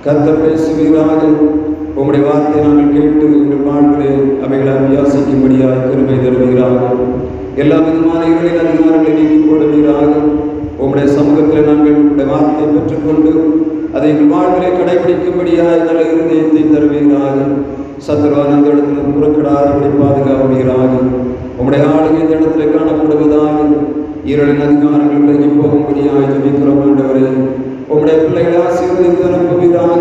கர்த்தர் பேசுவீராக. உம்முடைய வார்த்தை நாங்கள் கேட்டு எங்கள் வாழ்விலே அவைகளை அபியாசிக்கும்படியாக கிருபை தருவீராக. எல்லா விதமான இருளின் அதிகாரங்களை நீக்கி போடுவீராக. உம்முடைய சமூகத்தில் நாங்கள் உடைய வார்த்தையை பெற்றுக்கொண்டு அதை எங்கள் வாழ்விலே கடைபிடிக்கும்படியாக நல்ல இருதயத்தை தருவீராக. சத்துருவான் அந்த இடத்துல புறக்கடாதபடி பாதுகாப்பீராக. உம்முடைய ஆளுகை இந்த இடத்துல காணப்படுவதாக. இருளின் அதிகாரங்கள் விலகி போகும்படியாக ஜெபிக்கிறோம் ஆண்டவரே. உம்முடைய பிள்ளைகளை ஆசீர்வதித்து அனுப்புவீராக.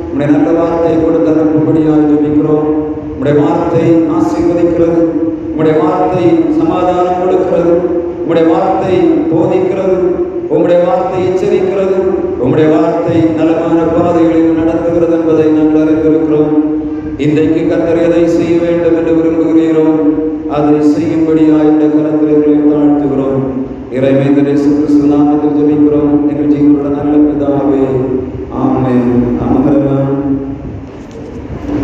உம்முடைய நல்ல வார்த்தையை கொடுத்து அனுப்பும்படியாக ஜெபிக்கிறோம். உம்முடைய வார்த்தை ஆசீர்வதிக்கிறது. உம்முடைய வார்த்தை சமாதானம் கொடுக்கிறது. உம்முடைய வார்த்தை போதிக்கிறது. உம்முடைய வார்த்தை எச்சரிக்கிறது. உம்முடைய வார்த்தை நலமான பாதைகளில் நடத்துகிறது என்பதை நாங்கள் அறிந்திருக்கிறோம். இன்றைக்கு கர்த்தர் எதை செய்ய வேண்டும் என்று விரும்புகிறீரோ அதை செய்யும்படியாக இந்த கரத்திலே தாழ்த்துகிறோம். இறைமைந்தர் இயேசு கிறிஸ்து நாமத்தில் ஜெபிக்கிறோம் எங்கள் ஜீவனுள்ள நல்ல பிதாவே, ஆமென். அமரலாம்.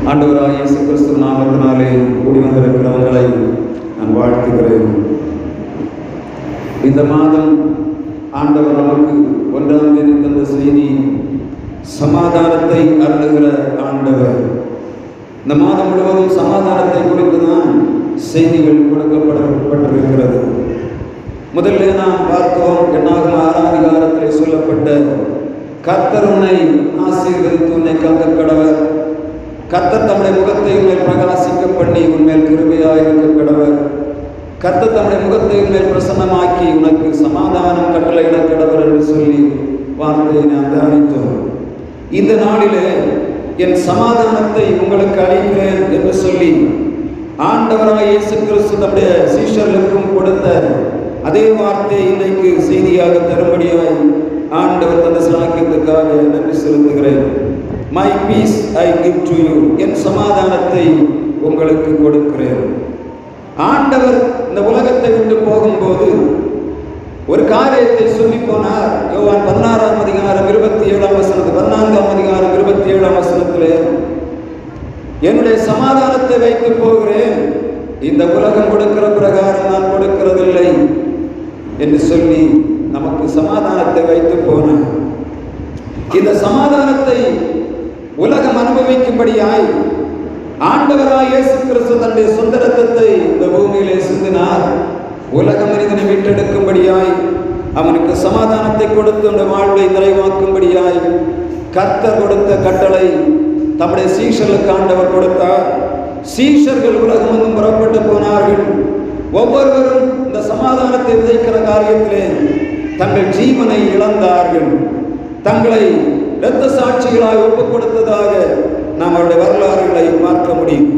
ஆண்டவராகிய இயேசு கிறிஸ்து நாமத்தினாலே கூடி வந்திருக்கிறவர்களை நான் வாழ்த்துகிறேன். இந்த மாதம் ஆண்டவர் நமக்கு 1ஆம் தேதி தந்த செய்தி சமாதானத்தை அருளுகிற ஆண்டவர். இந்த மாதம் முழுவதும் சமாதானத்தை குறித்து தான் செய்திகள் கொடுக்கப்பட்டிருக்கிறது. முதல்ல நாம் பார்த்தோம், என்னாகும் 6ஆம் அதிகாரத்தில் சொல்லப்பட்ட கர்த்தர் உன்னை ஆசீர்வதித்து உன்னை காக்க கடவர். கர்த்தர் தம்முடைய முகத்தை உன்மேல் பிரகாசிக்க பண்ணி உன்மேல் கிருபையாக இருக்க கடவர். கர்த்தர் தம்முடைய முகத்தை உன்மேல் பிரசன்னமாக்கி உனக்கு சமாதானம் கட்டளையிட கடவர் என்று சொல்லி வார்த்தையை நாம் தியானித்தோம். இந்த நாளிலே என் சமாதானத்தை உங்களுக்கு அளிக்கிறேன் என்று சொல்லி ஆண்டவராய் இயேசு கிறிஸ்து தம்முடைய சீஷர்களுக்கும் கொடுத்த அதே வார்த்தையை இன்றைக்கு செய்தியாக தரும்படியாய் ஆண்டவர் தந்த சாக்கியத்துக்காக நன்றி செலுத்துகிறேன். My peace I give to you, என் சமாதானத்தை உங்களுக்கு கொடுக்கிறேன். ஆண்டவர் இந்த உலகத்தை விட்டு போகும்போது ஒரு காரியத்தை சொல்லி போனார். யோவான் 16ஆம் அதிகாரம் 27ஆம் வசனத்தில் 14ஆம் அதிகாரம் 27ஆம் வசனத்திலே என்னுடைய சமாதானத்தை வைத்து போகிறேன், இந்த உலகம் கொடுக்கிற பிரகாரம் நான் கொடுக்கிறதில்லை என்று சொல்லி நமக்கு சமாதானத்தை வைத்து போனார். இந்த சமாதானத்தை உலகம் அனுபவிக்கும்படியாய் ஆண்டவராய் இயேசு கிறிஸ்து தன்னுடைய சொந்த இரத்தத்தை இந்த பூமியிலே சிந்தினார். உலக மனிதனை மீட்டெடுக்கும்படியாய் அவனுக்கு சமாதானத்தை கொடுத்து அந்த வாழ்வை நிறைவாக்கும்படியாய் கர்த்தர் கொடுத்த கட்டளை தம்முடைய சீஷர்களுக்கு ஆண்டவர் கொடுத்தார். சீஷர்கள் உலகமெங்கும் புறப்பட்டு போனார்கள். ஒவ்வொருவரும் இந்த சமாதானத்தை விதைக்கிற காரியத்திலே தங்கள் ஜீவனை இழந்தார்கள். தங்களை இரத்த சாட்சிகளாய் ஒப்புக் கொடுத்ததாக நாம் அவருடைய வரலாறுகளை பார்க்க முடியும்.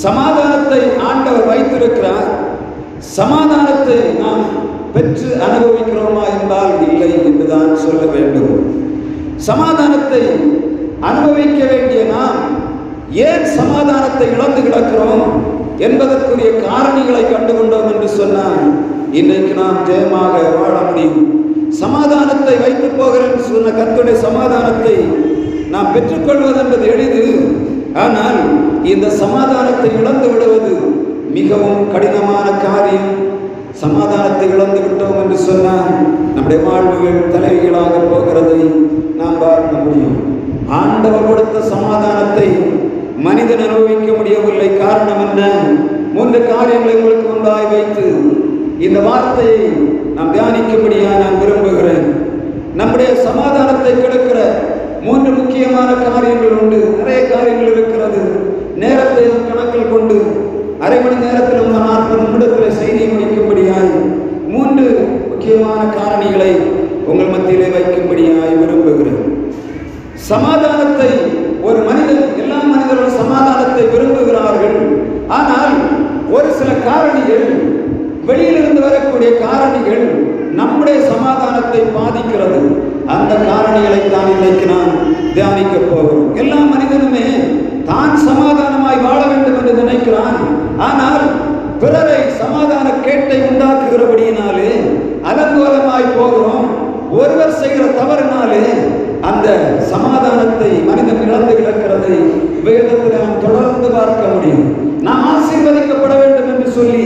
சமாதானத்தை ஆண்டவர் வைத்திருக்கிறார். சமாதானத்தை நாம் பெற்று அனுபவிக்கிறோமா என்றால் இல்லை என்றுதான் சொல்ல வேண்டும். சமாதானத்தை அனுபவிக்க வேண்டிய நாம் ஏன் சமாதானத்தை இழந்து கிடக்கிறோம் என்பதற்குரிய காரணிகளை கண்டுகொண்டோம் என்று சொன்னால் இன்றைக்கு நாம் ஜெயமாக வாழ முடியும். சமாதானத்தை வைத்து போகிறேன் என்று சொன்ன கர்த்தருடைய சமாதானத்தை நாம் பெற்றுக்கொள்வது என்பது எளிது. ஆனால் இந்த சமாதானத்தை இழந்து விடுவது மிகவும் கடினமான காரியம். சமாதானத்தை இழந்து விட்டோம் என்று சொன்னால் நம்முடைய வாழ்வுகள் தலைகீழாக போகிறதை நாம் பார்க்க முடியும். ஆண்டவர் கொடுத்த சமாதானத்தை மனிதன் அனுபவிக்க முடியவில்லை. காரணம் என்ன? 3 காரியங்களை உங்களுக்கு முன்பாய் வைத்து இந்த வார்த்தையை நாம் தியானிக்கும்படியாக நான் விரும்புகிறேன். நம்முடைய சமாதானத்தை கெடுக்கிற 3 முக்கியமான காரியங்கள் உண்டு. நிறைய காரியங்கள் இருக்கிறது. நேரத்தை கணக்கில் கொண்டு அரை மணி நேரத்தில் 40 நிமிடத்தில் செய்தியை முடிக்கும்படியாய் 3 முக்கியமான காரணிகளை உங்கள் மத்தியிலே வைக்கும்படியாய் விரும்புகிறேன். சமாதானத்தை ஒரு மனிதன், எல்லா மனிதர்களும் சமாதானத்தை விரும்புகிறார்கள். ஆனால் ஒரு சில காரணிகள், வெளியிலிருந்து வரக்கூடிய காரணிகள் நம்முடைய சமாதானத்தை பாதிக்கிறது. அந்த காரணிகளை தான் இன்றைக்கு நான் தியானிக்க போகிறோம். எல்லா மனிதனுமே தான் சமாதானமாய் வாழ வேண்டும் என்று நினைக்கிறான். ஆனால் பிறரை சமாதான கேட்டை உண்டாக்குகிறபடியினாலே அலங்கோலமாய் போகிறோம். ஒருவர் செய்கிற தவறினாலே அந்த சமாதானத்தை மனிதன் இழந்து கிடக்கிறதை வேதத்தில் நாம் தொடர்ந்து பார்க்க முடியும். நாம் ஆசீர்வதிக்கப்பட வேண்டும் என்று சொல்லி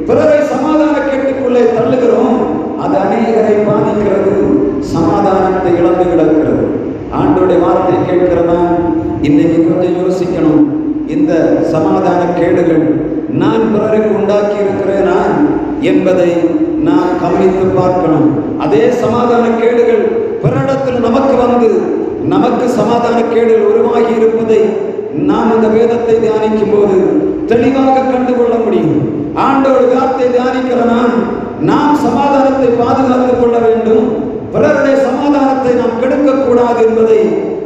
பிறரை சமாதான கேட்டுக்குள்ளே தள்ளுகிறோம். அது அநேகரை பாதிக்கிறது, சமாதானத்தை இழந்து கிடக்கிறது. ஆண்டவருடைய வார்த்தை கேட்கிறவன் இன்னைக்கு கொஞ்சம் யோசிக்கணும். இந்த சமாதான கேடுகள் நான் பிறருக்கு உண்டாக்கி இருக்கிறேனா என்பதை நான் கவனித்து பார்க்கணும். அதே சமாதான கேடுகள் பிறரிடத்தில் நமக்கு வந்து நமக்கு சமாதான கேடுகள் உருவாகி இருப்பதை நாம் இந்த வேதத்தை தியானிக்கும் போது தெளிவாக கண்டுகொள்ள முடியும். ஆண்டோட வார்த்தை தியானிக்கிற நாம் சமாதானத்தை பாதுகாத்துக் கொள்ள வேண்டும், பிறருடைய சமாதானத்தை நாம் கெடுக்கக்கூடாது என்பதை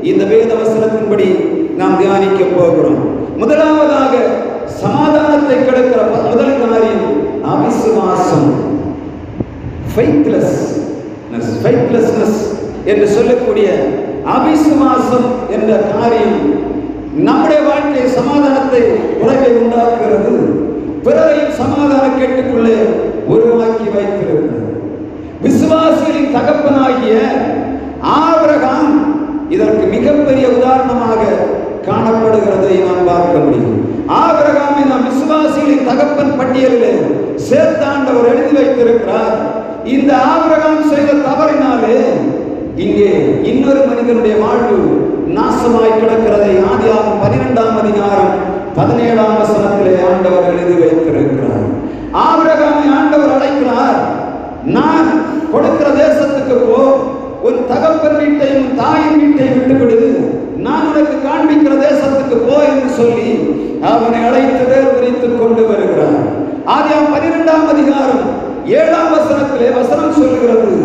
இந்த வேத வசனத்தின்படி நாம் தியானிக்க போகிறோம். முதலாவதாக சமாதானத்தை கெடுக்கிற முதல் காரியம் அவிசுவாசம், ஃபெய்த்லெஸ்னஸ் என்று சொல்லக்கூடிய அவிசுவாசம் என்ற காரியம் நம்முடைய வாழ்க்கை சமாதானத்தை குறைவை உண்டாக்குகிறது, பிறரையும் சமாதான கேட்டுக்குள்ளே உருவாக்கி வைத்திருக்கிறது. விசுவாசிகளின் தகப்பனாகிய ஆபிரகாம் இதற்கு மிகப்பெரிய உதாரணமாக காணப்படுகிறதை நாம் பார்க்க முடியும். ஆபிரகாமை நாம் விசுவாசிகளின் தகப்பன் பட்டியலிலே சேர்த்தாண்டவர் எழுதி வைத்திருக்கிறார். இந்த ஆபிரகாம் செய்த தவறினாலே இங்கே இன்னொரு மனிதனுடைய வாழ்வு நாசமாய் கிடக்கிறதை ஆதியாகமம் 12ஆம் அதிகாரம் 17ஆம் வசனத்திலே ஆண்டவர் எழுதி வைத்திருக்கிறார். ஆபிரகாமை ஆண்டவர் அழைக்கிறார், நான் கொடுக்கிற தேசத்துக்கு போ, உன் தகப்பன் வீட்டையும் தாயின் வீட்டையும் விட்டுவிடு, நான் உனக்கு காண்பிக்கிற தேசத்துக்கு போ என்று சொல்லி அவனை அழைத்து வேறுபடுத்திக் கொண்டு வருகிறார். ஆதியாகமம் 12ஆம் அதிகாரம் 7ஆம் வசனத்திலே வசனம் சொல்லுகிறது,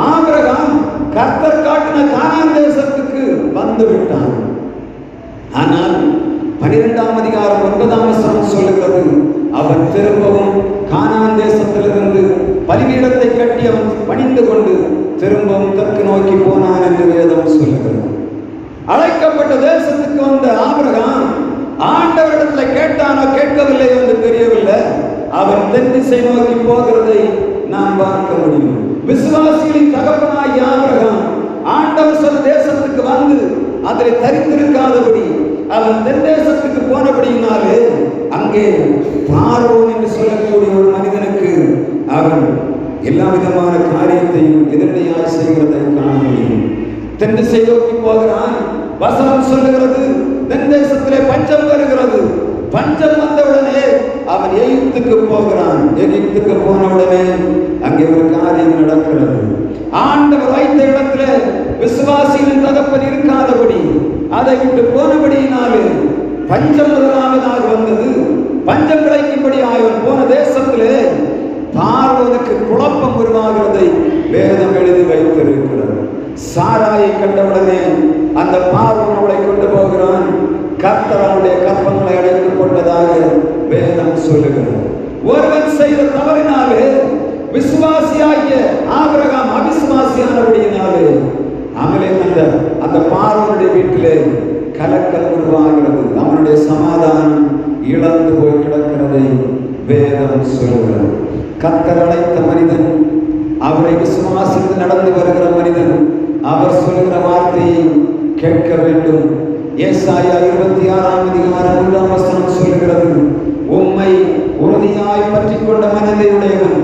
ஆபிரகாம் கர்த்தர் காட்டின கானான் தேசத்துக்கு வந்து விட்டான். ஆனால் 12ஆம் அதிகாரம் 9ஆம் வசனம் சொல்லுகிறது, அவன் திரும்பவும் கானான் தேசத்திலிருந்து பலிபீடத்தை கட்டி அவன் பணிந்து கொண்டு திரும்பவும் தெற்கு நோக்கி போனான் என்று வேதம் சொல்லுகிறது. அழைக்கப்பட்ட தேசத்துக்கு வந்த ஆபிரகாம் ஆண்டவரிடத்தில் கேட்டானோ கேட்கவில்லை என்று தெரியவில்லை, அவன் தென் திசை நோக்கி போகிறதை நாம் பார்க்க முடியும். விசுவாசிகளின் தகப்பனாகிய ஆபிரகாம் ஆண்டவர் சொன்ன தேசத்துக்கு வந்து அதில் தரித்திருக்காதபடி அவன் தென் தேசத்துக்கு போனபடியினாலே அங்கே பார்வோன் என்று சொல்லக்கூடிய ஒரு மனிதனுக்கு அவன் எல்லா விதமான காரியத்தையும் எதிரடையாய் செய்கிறதை காண முடியும். தென் திசை நோக்கி போகிறான். வசனம் சொல்லுகிறது, தென் தேசத்திலே பஞ்சம் வருகிறது. பஞ்சம் வந்தவுடனே அவன் எகிப்துக்கு போகிறான். எகிப்துக்கு போனவுடனே அங்கே ஒரு காரியம் நடக்கிறது. ஆண்டவர் வைத்த இடத்துல விசுவாசிகளின் தகப்பன் இருக்காதபடி அதை விட்டு போனபடியினாலே பஞ்சம் முதலாவதாக வந்தது. பஞ்சம் கிடைக்கும்படி அவன் போன தேசத்திலே பார்வோனுக்கு குழப்பம் உருவாகிறதை வேதம் எழுதி வைத்திருக்கிறது. சாராயை கண்டவுடனே அந்த பார்வோன் அவளை கொண்டு போகிறான். கர்த்தர் அவனுடைய கற்பங்களை அடைத்துக் கொண்டதாக வேதம் சொல்லுகிறது. ஒருவன் செய்த தவறினாலே விசுவாசியாகிய ஆபிரகாம் அவிசுவாசியானபடியினாலே அவளே அந்த பார்வோனுடைய வீட்டிலே கலக்கல் உருவாகிறது. அவனுடைய சமாதானம் இழந்து போய் கிடக்கிறதை வேதம் சொல்லுகிறது. கர்த்தர் அழைத்த மனிதன், அவரை விசுவாசித்து நடந்து வருகிற மனிதன், அவர் சொல்லுகிற வார்த்தையை கேட்க வேண்டும். ஏசாயா 26ஆம் அதிகாரம் 1ஆம் வசனம் சொல்லுகிறது, உம்மை உறுதியாய் பற்றி கொண்ட மனதையுடையவன்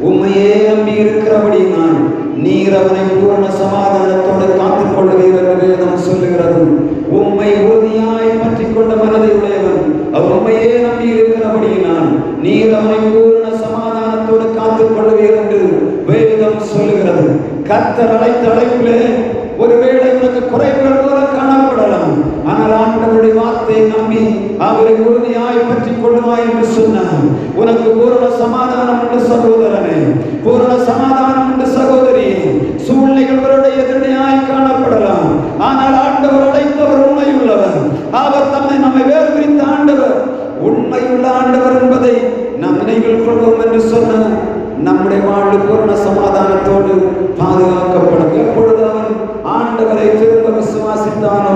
உம்மையே நம்பி இருக்கிறபடியினால் நீர் அவனை பூரண சமாதானத்தோடு காத்துக் கொள்ளுவீர் என்று வேதம் சொல்லுகிறது. உம்மை உறுதியாய் பற்றி கொண்ட மனதையுடையவன் அவர் உம்மையே நம்பி இருக்கிறபடியினால் நீர் அவனை பூரண சமாதானத்தோடு காத்துக் கொள்ளுவீர் என்று வேதம் சொல்லுகிறது. கர்த்தர் அழைத்த அழைப்பிலே ஒருவேளை உனக்கு குறைகள் போல காணப்படலாம். ஆனால் ஆண்டவருடைய வார்த்தையை நம்பி அவரை உறுதியாய் பற்றி கொள்ளுவாய் என்று சொன்னார். உனக்கு பூரண சமாதானம் உண்டு சகோதரனே, பூரண சமாதானம் உண்டு சகோதரி. சூழ்நிலைகள் அவருடைய எதிரடியாய் காணப்படலாம், ஆனால் ஆண்டவர் அழைத்தவர் உண்மையுள்ளவர். அவர் நம்மை வேறு பிரித்த ஆண்டவர், உண்மையுள்ள ஆண்டவர் என்பதை நாம் நினைவில் கொள்வோம் என்று சொன்னார். நம்முடைய வாழ்வு பூரண சமாதானத்தோடு பாதுகாக்கப்படும். எப்பொழுது அவன் ஆண்டவரை திரும்ப விசுவாசித்தானோ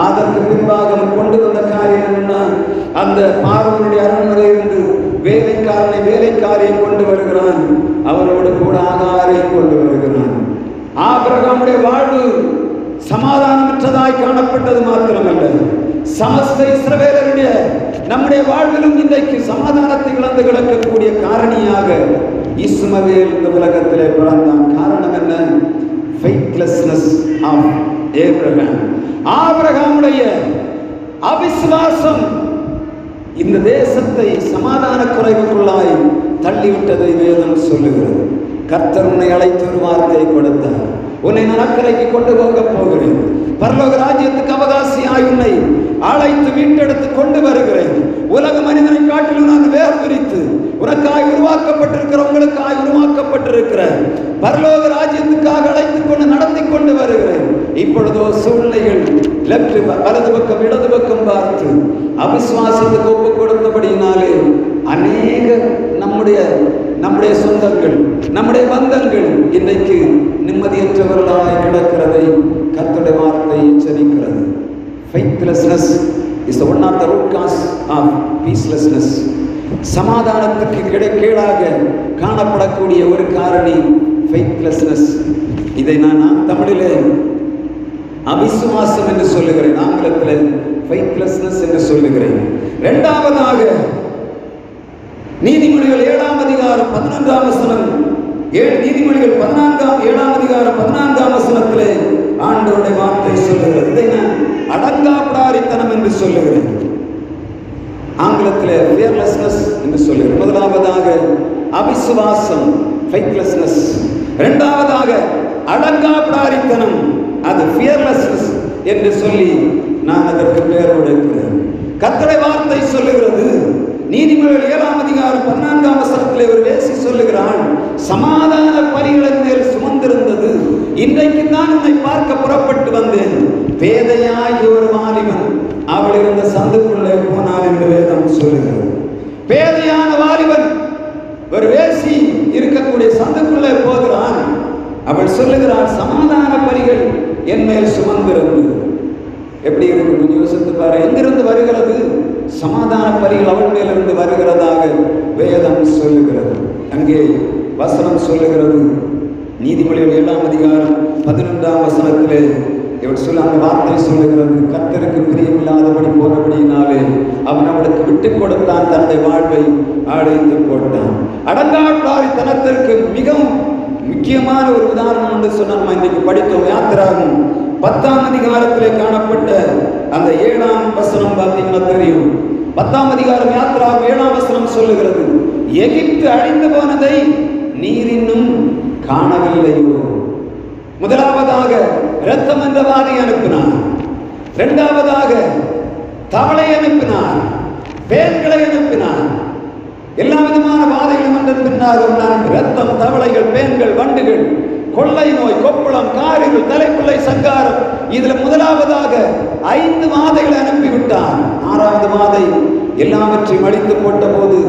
அதற்கு பின்பாக அவன் கொண்டு வந்த காரியம் என்ன? அந்த பார்வோனுடைய அரண்மனையிலிருந்து வேலைக்காரியை கொண்டு வருகிறான். அவனோடு கூட ஆகாரை கொண்டு வருகிறான். ஆபிரகாமுடைய வாழ்வு சமாதானமற்றதாய் காணப்பட்டது மாத்திரமல்ல, சமஸ்த இஸ்ரவேலருடைய நம்முடைய வாழ்விலும் இன்றைக்கு சமாதானத்தை இழந்து கிடக்கக்கூடிய காரணியாக இஸ்மவேல் இந்த உலகத்திலே பிறந்தான். காரணம் என்ன? ஃபெய்த்லெஸ்னஸ் ஆஃப் ஆபிரகாமுடைய அவிசுவாசம் இந்த தேசத்தை சமாதான குறைவுக்குள்ளாய் தள்ளிவிட்டதை வேதம் சொல்லுகிறது. கர்த்தர் உன்னை அழைத்து ஒரு வார்த்தையை கொடுத்தார். உன்னை நான் அக்கறைக்கு கொண்டு போக போகிறேன். பரலோக ராஜ்யத்துக்கு அவகாசியாய் உன்னை அழைத்து மீட்டெடுத்து கொண்டு வருகிறேன். உலக மனிதனை காட்டிலும் நான் வேறு பிரித்து உனக்காய் உருவாக்கப்பட்டிருக்கிற உங்களுக்காய் உருவாக்கப்பட்டிருக்கிற பரலோக ராஜ்யத்துக்காக அழைத்துக் கொண்டு நடத்தி கொண்டு வருகிறேன். இப்பொழுதோ சூழ்நிலைகள் லெப்ட் வலது பக்கம் இடது பக்கம் பார்த்து அவிசுவாசத்துக்கு ஒப்பு கொடுத்தபடியினாலே அநேக நம்முடைய சொந்தங்கள் நம்முடைய பந்தங்கள் இன்றைக்கு நிம்மதியற்றவர்களாய் கிடக்கிறதை கர்த்தருடைய வார்த்தை எச்சரிக்கிறது. Faithlessness is one of the root cause of peacelessness. சமாதானத்துக்கு கீழாக காணப்படக்கூடிய ஒரு காரணி faithlessness. இதை நான் தமிழிலே அவிசுவாசம் என்று சொல்லுகிறேன், ஆங்கிலத்தில் faithlessness என்று சொல்லுகிறேன். இரண்டாவதாக நீதிமொழிகள் 7ஆம் அதிகாரம் 11ஆம் வசனம், நீதிமொழிகள் 7ஆம் அதிகாரம் 14ஆம் வசனத்திலே ஆண்டவருடைய வார்த்தை சொல்லுகிறது. இதை நான் அடங்காப்பிடாரித்தனம் என்று சொல்லுகிறேன், ஆங்கிலத்தில் fearlessness என்று சொல்லுகிறேன். முதலாவதாக அவிசுவாசம் faithlessness, இரண்டாவதாக அடங்காப்பிடாரித்தனம் அது fearlessness என்று சொல்லி நான் அதற்கு பெயர் கொடுக்கிறேன். கர்த்தருடைய வார்த்தை சொல்லுகிறது, நீதிமொழிகள் 7ஆம் அதிகாரம் 14ஆம் வசனத்திலே ஒரு வேசி சொல்லுகிறான், சமாதான பலிகளின் மேல் சுமந்திருந்தது, இன்றைக்கு நான் உன்னை பார்க்க புறப்பட்டு வந்தேன். பேதையாகிய ஒரு வாலிபன் அவள் இருந்த சந்துக்குள்ளே போனான் என்று வேதம் சொல்லுகிறது. பேதையான வாலிபன் ஒரு வேசி இருக்கக்கூடிய சந்துக்குள்ளே போகிறான். அவள் சொல்லுகிறாள், சமாதான பலிகள் என் மேல் சுமந்திருந்தது. எப்படி இருக்கு கொஞ்சம் யோசித்து பாரு. எங்கிருந்து வருகிறது? சமாதான பலிகள் அவள் மேலிருந்து வருகிறதாக வேதம் சொல்லுகிறது. அங்கே வசனம் சொல்லுகிறது, நீதிமொழிகள் 7ஆம் அதிகாரம் 11ஆம் வசனத்திலே இவர் சொல்ல அந்த வார்த்தை சொல்லுகிறது, கர்த்தருக்கு பிரியமில்லாதபடி போனபடியினாலே அவன் அவளுக்கு விட்டுக் கொடுத்தான், தன்னுடைய வாழ்வை அழைத்து போட்டான். அடங்காப்பிடாரித்தனத்திற்கு மிகவும் முக்கியமான ஒரு உதாரணம் என்று சொன்ன நம்ம இன்றைக்கு படித்தோம். யாத்திராகமம் 10ஆம் அதிகாரத்திலே காணப்பட்ட அந்த 7ஆம் வசனம் பார்த்தீங்கன்னா தெரியும். 10ஆம் அதிகாரம் யாத்திராகமம் 7ஆம் வசனம் சொல்லுகிறது, எகிப்து அழிந்து போனதை நீர் இன்னும் காணவில்லையோ. முதலாவதாக இரத்தம் என்ற வாதை அனுப்பினார், இரண்டாவதாக தவளை அனுப்பினார், பேன்களை அனுப்பினார், எல்லா விதமான வாதைகளும் என்ற பின்னால் இரத்தம், தவளைகள், பேன்கள், வண்டுகள், கொள்ளை நோய், கொப்பளம், காரிகள், தலைப்பிள்ளை, சங்காரம். இதுல முதலாவதாக 5 வாதைகளை அனுப்பிவிட்டார். 6ஆவது வாதை எல்லாவற்றையும் அழித்து போட்ட போது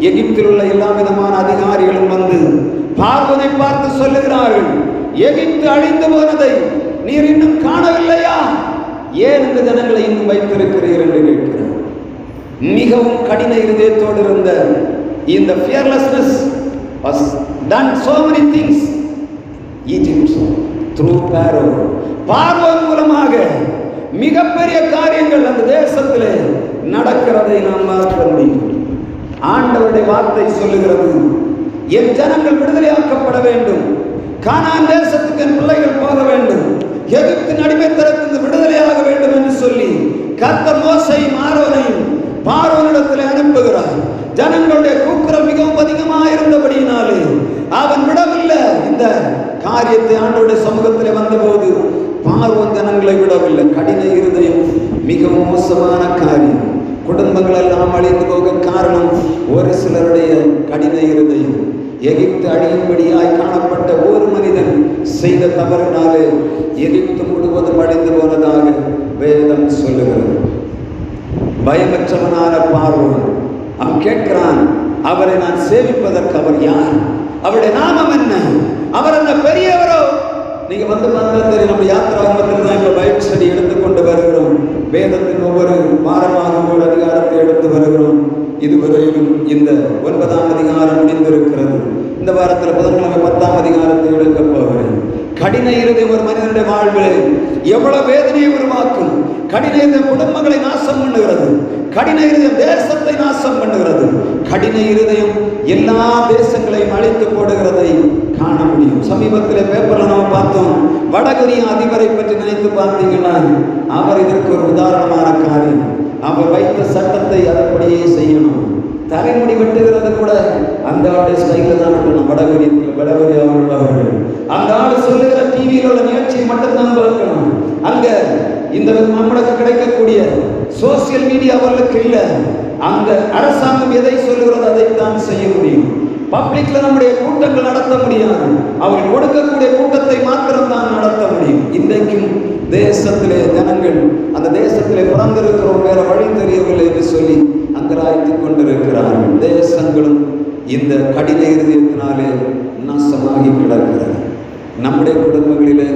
எகிப்தில் உள்ள எல்லா விதமான அதிகாரிகளும் வந்து பார்வனை பார்த்து சொல்லுகிறார்கள், எகிப்து அழிந்து போனதை நீர் இன்னும் காணவில்லையா? ஏன் இந்த ஜனங்களை இன்னும் வைத்திருக்கிறீர் என்று கேட்கிறார். மிகவும் கடின இருதயத்தோடு இருந்த இந்த fearlessness was done so many things Egypt through Pharaoh. பார்வோன் மூலமாக மிகப்பெரிய காரியங்கள் அந்த தேசத்திலே நடக்கிறதை நாம் பார்க்க முடியும். ஆண்டவருடைய வார்த்தை சொல்லுகிறது, என் ஜனங்கள் விடுதலையாக்கப்பட வேண்டும், கானான் தேசத்துக்கு என் பிள்ளைகள் போக வேண்டும், எகிப்தின் அடிமைத்தனத்திலிருந்து விடுதலையாக வேண்டும் என்று சொல்லி கர்த்தர் மோசேயையும் ஆரோனையும் பார்வோனிடத்தில் அனுப்புகிறார். ஜனங்களுடைய கூக்குரல் மிகவும் அதிகமாக இருந்தபடியினாலே அவன் விடவில்லை. இந்த காரியத்தை ஆண்டவருடைய சமூகத்தில் வந்தபோது பார்வோன் ஜனங்களை விடவில்லை. கடின இருதயம் மிகவும் மோசமான காரியம். குடும்பங்கள் எல்லாம் அழிந்து போக காரணம் ஒரு சிலருடைய கடின இருதயம். எகிப்து அழியும்படியாய் காணப்பட்ட ஒரு மனிதன் செய்த தவறினாலே எகிப்து முழுவதும் அழிந்து போனதாக வேதம் சொல்லுகிறது. பயமற்றவனான பார்வோன் அவன் கேட்கிறான், அவரை நான் சேவிப்பதற்கு அவர் யார்? அவருடைய நாமம் என்ன? அவர் என்ன பெரியவரோ? நீங்க வந்து தெரியும், நம்ம யாத்திராகமத்தில் தான் இப்ப பைபிள் ஸ்டடி எடுத்துக்கொண்டு வருகிறோம். வேதத்தின் ஒவ்வொரு வாரமாக ஒரு அதிகாரத்தை எடுத்து வருகிறோம். இதுவரையிலும் இந்த 9ஆம் அதிகாரம் முடிந்திருக்கிறது. இந்த வாரத்தில் புதன்கிழமை 10ஆம் அதிகாரத்தை எடுக்க போகிறேன். கடின இருதயம் ஒரு மனிதனுடைய வாழ்வில் எவ்வளவு வேதனையை உருவாக்கும். கடின இருதயம் குடும்பங்களை நாசம் பண்ணுகிறது. கடின இருதயம் தேசத்தை நாசம் பண்ணுகிறது. கடின இருதயம் எல்லா தேசங்களையும் அனைத்தையும் அழித்து போடுகிறதை காண முடியும். சமீபத்தில் பேப்பர்ல நம்ம பார்த்தோம், வடகொரிய அதிபரை பற்றி நினைத்து பார்த்தீங்கன்னா அவர் இதற்கு ஒரு உதாரணமான காரியம். அவர் வைத்த சட்டத்தை அதன்படியே செய்யணும். தலைமுடி வெட்டுகிறது கூட அந்த ஆளுடைய ஸ்டைல தான் வெட்டணும். வடகொரியாவில் உள்ளவர்கள் அந்த ஆள் சொல்லுகிற டிவியில் உள்ள நிகழ்ச்சியை மட்டும்தான் பார்க்கணும். அங்க இந்த நம்மளுக்கு கிடைக்கக்கூடிய சோசியல் மீடியா அவர்களுக்கு இல்லை. அந்த அரசாங்கம் எதை சொல்லுகிறது அதைத்தான் செய்ய முடியும். பப்ளிக்ல நம்முடைய கூட்டங்கள் நடத்த முடியாது. அவர்கள் கொடுக்கக்கூடிய கூட்டத்தை மாத்திரம் தான் நடத்த முடியும். இன்றைக்கும் தேசத்திலே ஜனங்கள் அந்த தேசத்திலே பிறந்திருக்கிறோம், வேற வழி தெரியவில்லை என்று சொல்லி அங்கராய்த்துக் கொண்டிருக்கிறார்கள். தேசங்களும் இந்த கடின இருதயத்தினாலே நாசமாகி கிடக்கிறது. நம்முடைய குடும்பங்களிலே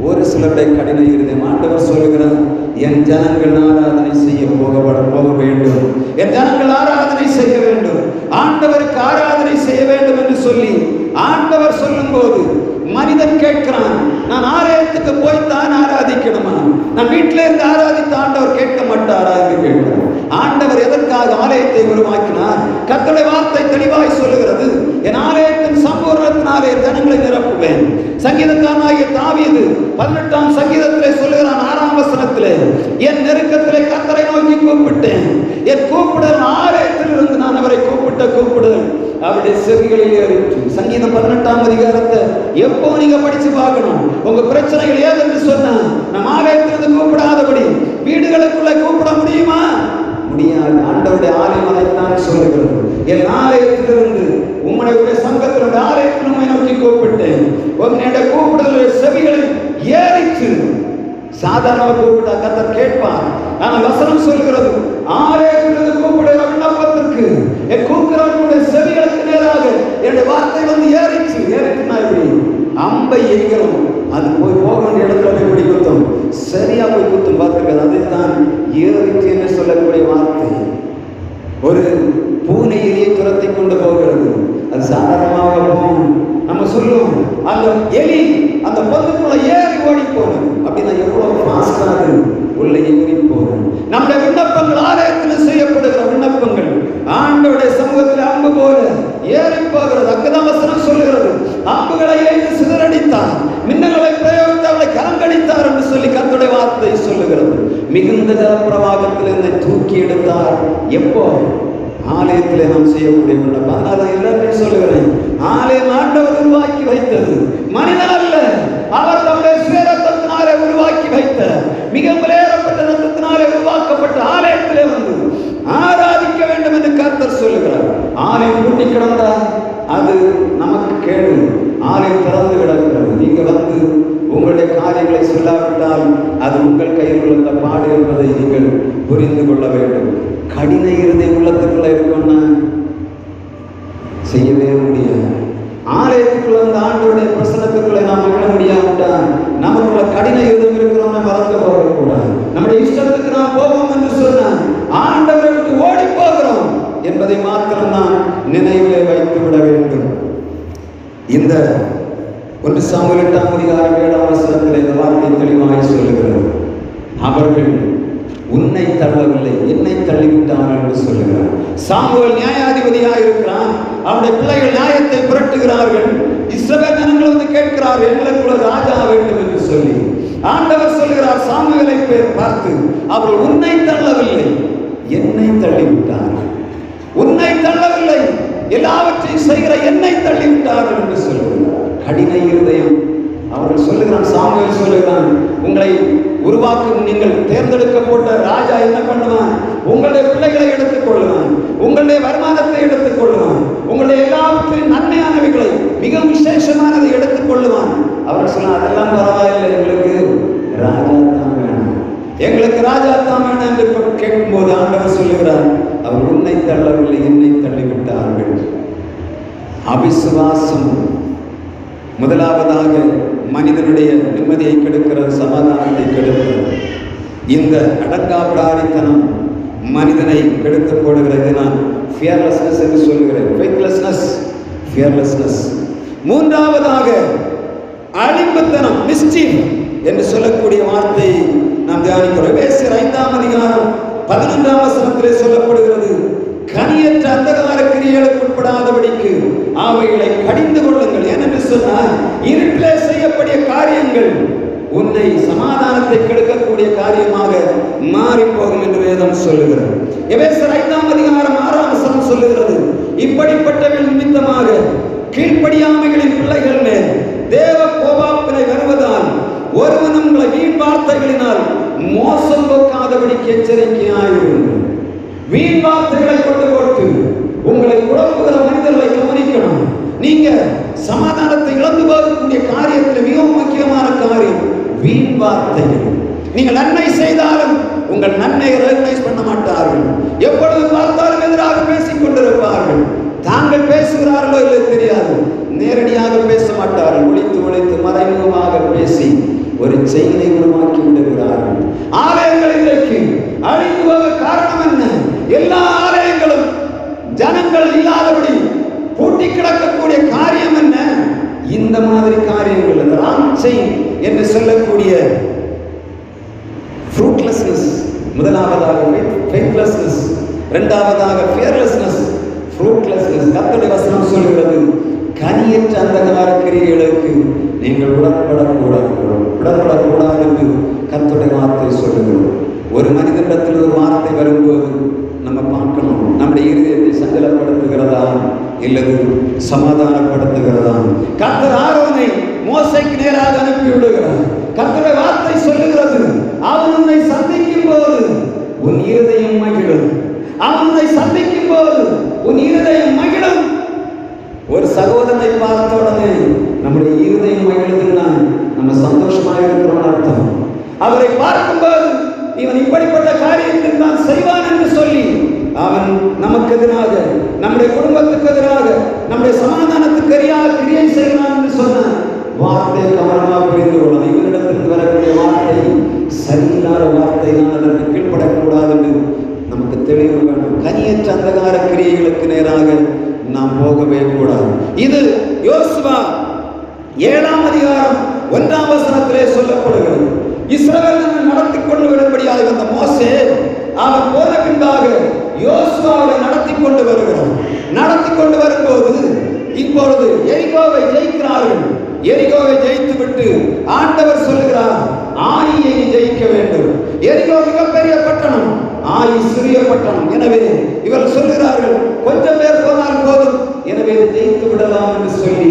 ஒரு சிலருடைய கடின இருதயம். ஆண்டவர் சொல்லுகிறார், என் ஜனங்கள் ஆராதனை செய்ய போக வேண்டும், என் ஜனங்கள் ஆராதனை செய்ய வேண்டும், ஆண்டவருக்கு ஆராதனை செய்ய வேண்டும் என்று சொல்லி ஆண்டவர் சொல்லும் போது மனிதன் கேட்கிறான், நான் ஆலயத்துக்கு போய்த்தான் ஆராதிக்கணுமா? நான் வீட்டில இருந்து ஆராதித்த ஆண்டவர் கேட்க மாட்டாரா என்று கேட்கிறார். ஆண்டவர் எதற்காக ஆலயத்தை உருவாக்கினார்? கர்த்தருடைய வார்த்தை தெளிவாய் சொல்லுகிறது, என் ஆலயத்தின் சம்பூர்ணத்தினாலே ஜனங்களை நிரப்புவேன். சங்கீதக்காரனாகிய தாவீது 18ஆம் சங்கீதத்திலே சொல்லுகிறான், 6ஆம் வசனத்திலே, என் நெருக்கத்திலே கர்த்தரை நோக்கி கூப்பிட்டேன், என் கூப்பிடல் ஆலயத்திலிருந்து நான் அவரை கூப்பிடுதல் அவருடைய செவிகளில் ஏறிற்று. சங்கீதம் 18ஆம் அதிகாரத்தை எப்போ நீங்க படிச்சு பார்க்கணும். உங்க பிரச்சனைகள் ஏதென்று சொன்னா நம்ம ஆலயத்திலிருந்து கூப்பிடாதபடி வீடுகளுக்குள்ள கூப்பிட முடியுமா? முடியாது. ஆண்டவருடைய ஆலயம் அதைத்தான் சொல்லுகிறது, என் ஆலயத்திலிருந்து உம்முடைய சங்கத்தினுடைய ஆலயத்தில் உம்மை நோக்கி கூப்பிட்டேன், உன்னுடைய கூப்பிடுதல் செவிகளில் ஏறிற்று. சாதாரண கூப்பிட்டா கர்த்தர் கேட்பார். ஆனால் வசனம் சொல்கிறது, ஆலயத்திலிருந்து கூப்பிடுகிற விண்ணப்பத்திற்கு என் கூப்பிடுறவனுடைய செவிகளுக்கு நேராக என்னுடைய வார்த்தை வந்து ஏறிச்சுனா எப்படி அம்பை எய்கிறோம், அது போக வேண்டிய இடத்துல போய் இப்படி குத்தும், சரியா போய் குத்தும். பார்த்துக்கிறது, அதைத்தான் ஏறிச்சு என்று சொல்லக்கூடிய வார்த்தை. ஒரு பூனை எலியை துரத்தி கொண்டு போகிறது, அது சாதாரணமாக போகும். நம்ம சொல்லுவோம், அந்த எலி அந்த பொந்துக்குள்ள ஏறி ஓடி போகும். அப்படின்னா எவ்வளவு ஃபாஸ்டாக உள்ள ஏறி போகும். நம்முடைய விண்ணப்பங்கள், ஆலயத்தில் செய்யப்படுகிற விண்ணப்பங்கள் ஆண்டவருடைய சமூகத்தில் அம்பு போல ஏறி போகிறது. அங்கதான் வசனம் சொல்லுகிறது, அம்புகளை எய்து சிதறடித்தார், மின்னல்களை பிரயோகித்து அவளை கலங்கடித்தார் என்று சொல்லி கர்த்தருடைய வார்த்தை சொல்லுகிறது. மிகுந்த ஜலப்பிரவாகத்தில் என்னை தூக்கி எடுத்தார். எப்போ? ஆலயத்திலே நாம் செய்யக்கூடிய விண்ணப்பம். அதனால எல்லாருமே சொல்லுகிறேன், ஆலயம் ஆண்டவர் உருவாக்கி வைத்தது, மனிதன் அல்ல. அவர் தம்முடைய சுயரத்தத்தினாலே உருவாக்கி வைத்த, மிக விலையேறப்பட்ட ரத்தத்தினாலே உருவாக்கப்பட்ட ஆலயத்திலே வந்து ஆராதிக்க வேண்டும் என்று கர்த்தர் சொல்லுகிறார். ஆலயம் பூட்டி கிடந்தா அது நமக்கு கேடு. ஆலயம் திறந்து கிடக்கிறது. நீங்க வந்து உங்களுடைய காரியங்களை சொல்லாவிட்டால் அது உங்கள் கையில் உள்ள பாடு என்பதை நீங்கள் புரிந்து கொள்ள வேண்டும். கடின இருதயம் உள்ளத்துக்குள்ள இருக்கும்னா செய்யவே முடியாது. ஆலயத்துக்குள்ள அந்த ஆண்டவருடைய பிரசனத்துக்குள்ள நாம் மகிழ முடியாவிட்டால் நமக்குள்ள கடின இருதயம் இருக்கிறோம் மறந்து போகக்கூடாது. நம்முடைய இஷ்டத்துக்கு நாம் போவோம் என்று சொன்னால் ஆண்டவரை விட்டு ஓடி போகிறோம் என்பதை மாத்திரம் நாம் நினைவிலே வைத்து விட வேண்டும். இந்த 1 சாமுவேல் 8ஆம் அதிகாரம் 7ஆம் வசனத்தில் இந்த வார்த்தை தெளிவாய் சொல்லுகிறது, அவர்கள் உன்னை தள்ளவில்லை, என்னை தள்ளிவிட்டார்கள் என்று சொல்லுகிறார். சாமுவேல் நியாயாதிபதியாக இருக்கிறான். அவருடைய பிள்ளைகள் நியாயத்தை புரட்டுகிறார்கள். இஸ்ரவேல் ஜனங்கள் வந்து கேட்கிறார்கள், எங்களுக்குள்ள ராஜா வேண்டும் என்று சொல்லி. ஆண்டவர் சொல்லுகிறார் சாமுவேலை பார்த்து, அவர்கள் உன்னை தள்ளவில்லை, என்னை தள்ளிவிட்டார்கள். உன்னை தள்ளவில்லை, எல்லாவற்றையும் செய்கிற என்னை தள்ளிவிட்டார்கள் என்று சொல்லுகிறார். கடின இருதயம். அவர்கள் சொல்லுகிறான், சாமுவேல் சொல்லுகிறான், உங்களை உருவாக்கும் நீங்கள் தேர்ந்தெடுக்கப்பட்ட ராஜா என்ன பண்ணுவான்? உங்களுடைய பிள்ளைகளை எடுத்துக் கொள்ளுவான், உங்களுடைய வருமானத்தை எடுத்துக் கொள்ளுவான், உங்களுடைய எல்லாவற்றையும் நன்மையானவைகளை மிக விசேஷமானதை எடுத்துக் கொள்ளுவான். அவர் சொன்னார், அதெல்லாம் பரவாயில்லை, எங்களுக்கு ராஜா தான் வேணும், எங்களுக்கு ராஜா தான் வேணும் என்று கேட்கும்போது ஆண்டவர் சொல்லுகிறார், அவர் உன்னை தள்ளவில்லை, என்னை தள்ளிவிட்டார்கள். அவிசுவாசம் முதலாவதாக மனிதனுடைய நிம்மதியை கெடுக்கிறது, சமாதானத்தை கெடுக்கிறது. இந்த அடங்காப்பிடாரித்தனம் மனிதனை கெடுத்து போடுகிறது. நான் ஃபியர்லெஸ்னஸ் என்று சொல்கிறேன். ஃபெய்த்லெஸ்னஸ், ஃபியர்லெஸ்னஸ். மூன்றாவதாக அழிப்புத்தனம், மிஸ்டீஃப் என்று சொல்லக்கூடிய வார்த்தையை நாம் தியானிக்கிறோம். எபேசியர் 5ஆம் அதிகாரம் 11ஆம் வசனத்திலே சொல்லப்படுகிறது, கனியற்ற அந்தகார கிரியைகளுக்கு உட்படாதபடிக்கு அவைகளை கடிந்து கொள்ளுங்கள். ஏனென்று சொன்னால் இருட்டிலே செய்யக்கூடிய காரியங்கள் உன்னை சமாதானத்தை கெடுக்கக்கூடிய காரியமாக மாறி போகும் என்று வேதம் சொல்லுகிறது. எபேசியர் 5ஆம் அதிகாரம் 6ஆம் வசனம் சொல்லுகிறது, இப்படிப்பட்டவர்கள் நிமித்தமாக கீழ்ப்படியாமைகளின் பிள்ளைகள் மேல் தேவ கோபாக்கினை வருவதால் ஒருவனும் உங்களை வீண் வார்த்தைகளினால் மோசம் போக்காதபடிக்கு எச்சரிக்கையாயிருங்கள். வீண் வார்த்தைகளை கொண்டு போட்டு உங்களை குழப்புகிற மனிதர்களை கவனிக்கணும். நீங்க சமாதானத்தை இழந்து போகக்கூடிய காரியத்தில் மிகவும் முக்கியமான காரியம் வீண் வார்த்தைகள். நீங்கள் நன்மை செய்தாலும் உங்கள் நன்மையை ரெகக்னைஸ் பண்ண மாட்டார்கள். எப்பொழுது பார்த்தாலும் எதிராக பேசிக் கொண்டிருப்பார்கள். தாங்கள் பேசுகிறார்களோ இல்லை தெரியாது, நேரடியாக பேச மாட்டார்கள். ஒளித்து ஒளித்து மறைமுகமாக பேசி ஒரு செயலை உருவாக்கி விடுகிறார்கள். ஆலயங்கள் இன்றைக்கு அழிந்து போக காரணம் என்ன? எல்லா ஆலயங்களும் ஜனங்கள் இல்லாதபடி பூட்டி கிடக்கக்கூடிய காரியம் என்ன? இந்த மாதிரி காரியங்கள், ராங் செயின் என்று சொல்லக்கூடிய ஃப்ரூட்லெஸ்னஸ், முதலாவதாக ஃபெய்த்லெஸ்னஸ், இரண்டாவதாக ஃபியர்லெஸ்னஸ், ஃப்ரூட்லெஸ்னஸ். கர்த்தருடைய வசனம் சொல்கிறது, கனியற்ற அந்தகார கிரியைகளுக்கு நீங்கள் உடன்படக்கூடாது என்று கர்த்தருடைய வார்த்தை சொல்லுகிறது. ஒரு மனிதனிடத்தில் ஒரு வார்த்தை வரும்போது நம்ம பார்க்கணும், நம்முடைய இருதயத்தை சஞ்சலப்படுத்துகிறதா இல்லது சமாதானப்படுத்துகிறதா? கர்த்தர் ஆரோனை மோசேக்கு நேராக அனுப்பி விடுகிறார். கர்த்தருடைய வார்த்தை சொல்லுகிறது, அவன் உன்னை சந்திக்கும் போது உன் இருதயம் மகிழும். அவன் உன்னை சந்திக்கும் போது உன் இருதயம் மகிழும். ஒரு சகோதரனை பார்த்த உடனே நம்முடைய இருதயம் மகிழுதுன்னா நம்ம சந்தோஷமாக இருக்கிறோம் அர்த்தம். அவரை பார்க்கும்போது இவன் இப்படிப்பட்ட காரியத்தை தான் செய்வான் என்று சொல்லி அவன் நமக்கு எதிராக, நம்முடைய குடும்பத்துக்கு எதிராக, நம்முடைய சமாதானத்துக்கு எதிராக கிரியை செய்கிறான் என்று சொன்ன வார்த்தை கவனமாக புரிந்து கொள்ளணும். இவனிடத்திற்கு வரக்கூடிய வார்த்தை சரியில்லாத வார்த்தை, நான் அதற்கு கீழ்ப்படக்கூடாது என்று நமக்கு தெளிவு வேண்டும். கனியற்ற அந்தகார கிரியைகளுக்கு நேராக நாம் போகவே கூடாது. இது யோசுவா 7ஆம் அதிகாரம் 1ஆம் வசனத்திலே சொல்லப்படுகிறது. இஸ்ரவேலை நடத்தி கொண்டு வரும்படியாக வந்த மோசே அவன் போன பின்பாக யோசுவாவை நடத்தி கொண்டு வருகிறான். நடத்தி கொண்டு வரும்போது இப்பொழுது எரிகோவை ஜெயிக்கிறார்கள். எரிகோவை ஜெயித்து விட்டு ஆண்டவர் சொல்லுகிறார், ஆயியை ஜெயிக்க வேண்டும். எரிகோ மிகப்பெரிய பட்டணம், ஆயி சிறிய பட்டணம். எனவே இவர் சொல்லுகிறார்கள், கொஞ்சம் பேர் போனால் போதும், எனவே ஜெயித்து விடலாம் என்று சொல்லி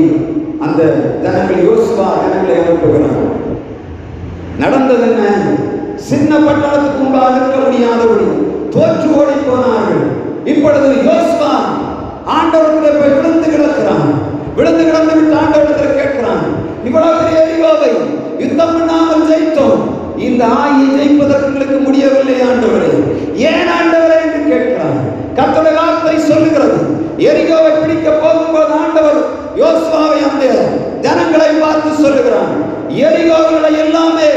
அந்த ஜனங்கள் யோசுவா ஜனங்களை அனுப்புகிறார். நடந்தது என்ன? சின்ன பட்டணத்துக்கு முன்பாக நிற்க முடியாதபடி தோற்று ஓடி போனார்கள். இப்பொழுது யோசுவா ஆண்டவரிடத்தில் போய் விழுந்து கிடக்கிறான். விழுந்து கிடந்து விட்டு ஆண்டவரிடத்தில் கேட்கிறான், இவ்வளவு பெரிய எரிகோவை யுத்தம் பண்ணாமல் ஜெயித்தோம், இந்த ஆயை ஜெயிப்பதற்கு முடியவில்லை ஆண்டவரே, ஏன் ஆண்டவரே என்று கேட்கிறான். கர்த்தருடைய வார்த்தை சொல்லுகிறது, எரிகோவை பிடிக்க போகும்போது ஆண்டவர் யோசுவாவை அந்த ஜனங்களை பார்த்து சொல்லுகிறான், எரிகோவை எல்லாமே